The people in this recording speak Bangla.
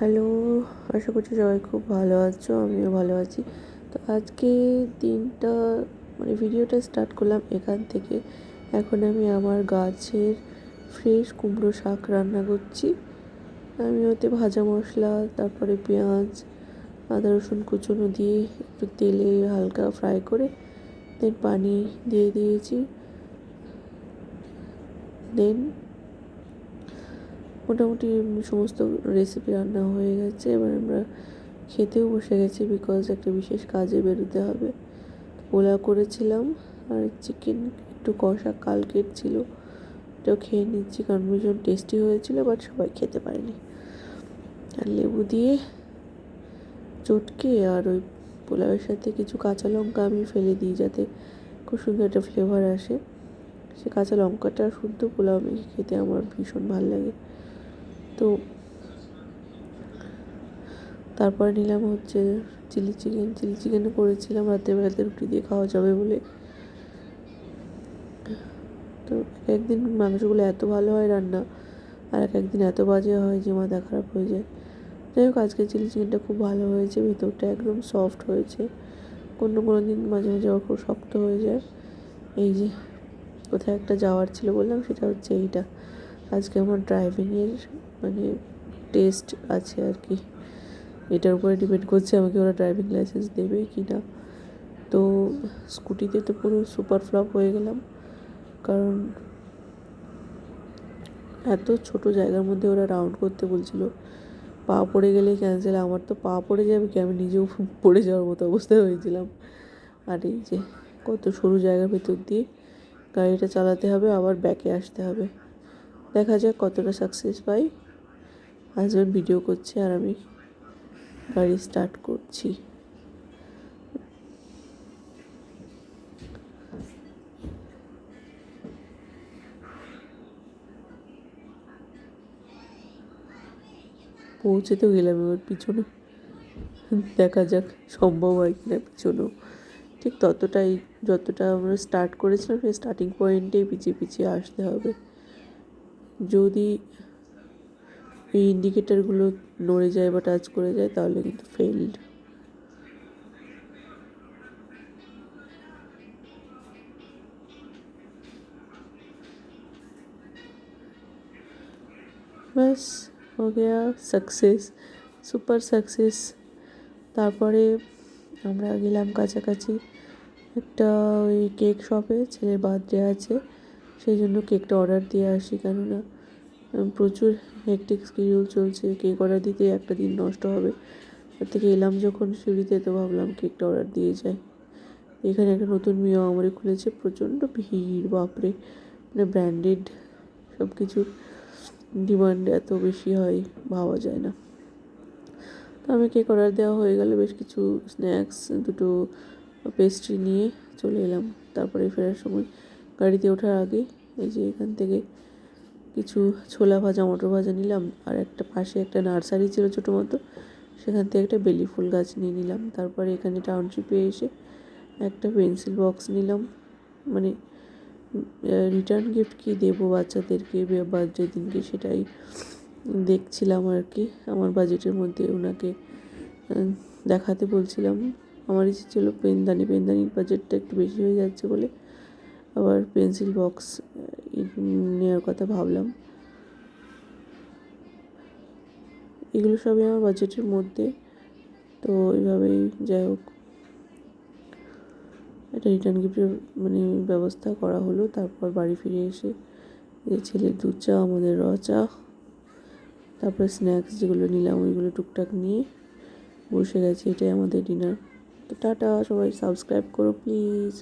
হ্যালো, আশা করছি সবাই খুব ভালো আছো, আমিও ভালো আছি। তো আজকে দিনটা ভিডিওটা স্টার্ট করলাম এখান থেকে। এখন আমি আমার গাছের ফ্রেশ কুমড়ো শাক রান্না করছি। আমি ওতে ভাজা মশলা, তারপরে পেঁয়াজ, আদা রসুন কুচনো দিয়ে একটু তেলে হালকা ফ্রাই করে দেন পানি দিয়ে দিয়েছি। দেন মোটামুটি সমস্ত রেসিপি রান্না হয়ে গেছে। এবার আমরা খেতেও বসে গেছি, বিকজ একটা বিশেষ কাজে বেরোতে হবে। পোলাও করেছিলাম আর চিকেন একটু কষা কালকের ছিল, এটাও খেয়ে নিচ্ছি কারণ ভীষণ টেস্টি হয়েছিল, বাট সবাই খেতে পারেনি। আর লেবু দিয়ে চটকে আর ওই পোলাওয়ের সাথে কিছু কাঁচা লঙ্কা আমি ফেলে দিই যাতে খুব সুন্দর একটা ফ্লেভার আসে। সে কাঁচা লঙ্কাটা শুদ্ধ পোলাও মেখে খেতে আমার ভীষণ ভালো লাগে। তো তারপরে নিলাম হচ্ছে চিলি চিকেন করেছিলাম রাত্রেবেলাতে রুটি দিয়ে খাওয়া যাবে বলে। তো একদিন মাংসগুলো এত ভালো হয় রান্না, আর একদিন এত বাজে হয় যে মাথা খারাপ হয়ে যায়। যাই হোক, আজকে চিলি চিকেনটা খুব ভালো হয়েছে, ভেতরটা একদম সফট হয়েছে। কোনো দিন মাঝে মাঝে আবার খুব শক্ত হয়ে যায়। এই যে কোথায় একটা যাওয়ার ছিল বললাম, সেটা হচ্ছে এইটা। আজকে আমার ড্রাইভিংয়ের টেস্ট আছে আর কি। এটার উপরে ডিপেন্ড করছে আমাকে ওরা ড্রাইভিং লাইসেন্স দেবে কি না। তো স্কুটিতে তো পুরো সুপার ফ্লপ হয়ে গেলাম, কারণ এত ছোট জায়গার মধ্যে ওরা রাউন্ড করতে বলছিল। পা পড়ে গেলেই ক্যান্সেল। আমার তো পা পড়ে যাবে কি, আমি নিজেও পড়ে যাওয়ার মতো অবস্থায় হয়েছিলাম। আর এই যে কত সরু জায়গার ভেতর দিয়ে গাড়িটা চালাতে হবে, আবার ব্যাকে আসতে হবে। দেখা যাক কতটা সাকসেস পাই। হাজব্যান্ড ভিডিও করছে আর আমি গাড়ি স্টার্ট করছি। পৌঁছে তো গেলাম, এবার পিছনে দেখা যাক সম্ভব হয় কিনা পিছনেও ঠিক ততটাই যতটা আমরা স্টার্ট করেছিলাম সেই স্টার্টিং পয়েন্টেই পিছিয়ে পিছিয়ে আসতে হবে। যদি এই ইন্ডিকেটারগুলো নড়ে যায় বা টাচ করে যায় তাহলে কিন্তু ফেইল্ড। ব্যাস হো গেয়া, সাকসেস, সুপার সাকসেস। তারপরে আমরা গেলাম কাছাকাছি একটা ওই কেক শপে, ছেলের বার্থডে আছে সেই জন্য কেকটা অর্ডার দিয়ে আসি। কেননা প্রচুর হেকটিক শিডিউল চলছে, কেক অর্ডার দিতে একটা দিন নষ্ট হবে। তার থেকে এলাম যখন সিঁড়িতে, তো ভাবলাম কেকটা অর্ডার দিয়ে যায়। এখানে একটা নতুন মিয়া আমারে খুলেছে, প্রচণ্ড ভিড়, বাপরে। ব্র্যান্ডেড সব কিছুর ডিমান্ড এত বেশি হয় ভাবা যায় না। তো আমি কেক অর্ডার দেওয়া হয়ে গেলে বেশ কিছু স্ন্যাক্স, দুটো পেস্ট্রি নিয়ে চলে এলাম। তারপরে ফেরার সময় গাড়িতে ওঠার আগে এই যে এখান থেকে কিছু ছোলা ভাজা, মটর ভাজা নিলাম। আর একটা পাশে একটা নার্সারি ছিল ছোটো মতো, সেখান থেকে একটা বেলি ফুল গাছ নিয়ে নিলাম। তারপরে এখানে টাউনশিপে এসে একটা পেন্সিল বক্স নিলাম। রিটার্ন গিফট কী দেবো বাচ্চাদেরকে বার্থডে দিনকে, সেটাই দেখছিলাম আর কি। আমার বাজেটের মধ্যে ওনাকে দেখাতে বলছিলাম। আমার ইচ্ছে ছিল পেনদানির বাজেটটা একটু বেশি হয়ে যাচ্ছে বলে আবার পেন্সিল বক্স নেওয়ার কথা ভাবলাম। এগুলো সবই আমার বাজেটের মধ্যে। তো এইভাবেই যাই হোক একটা রিটার্ন গিফটের ব্যবস্থা করা হলো। তারপর বাড়ি ফিরে এসে ছেলের দুধ চা, আমাদের র চা, তারপরে স্ন্যাক্স যেগুলো নিলাম ওইগুলো টুকটাক নিয়ে বসে গেছে। এটাই আমাদের ডিনার। তো টাটা, সবাই সাবস্ক্রাইব করো প্লিজ।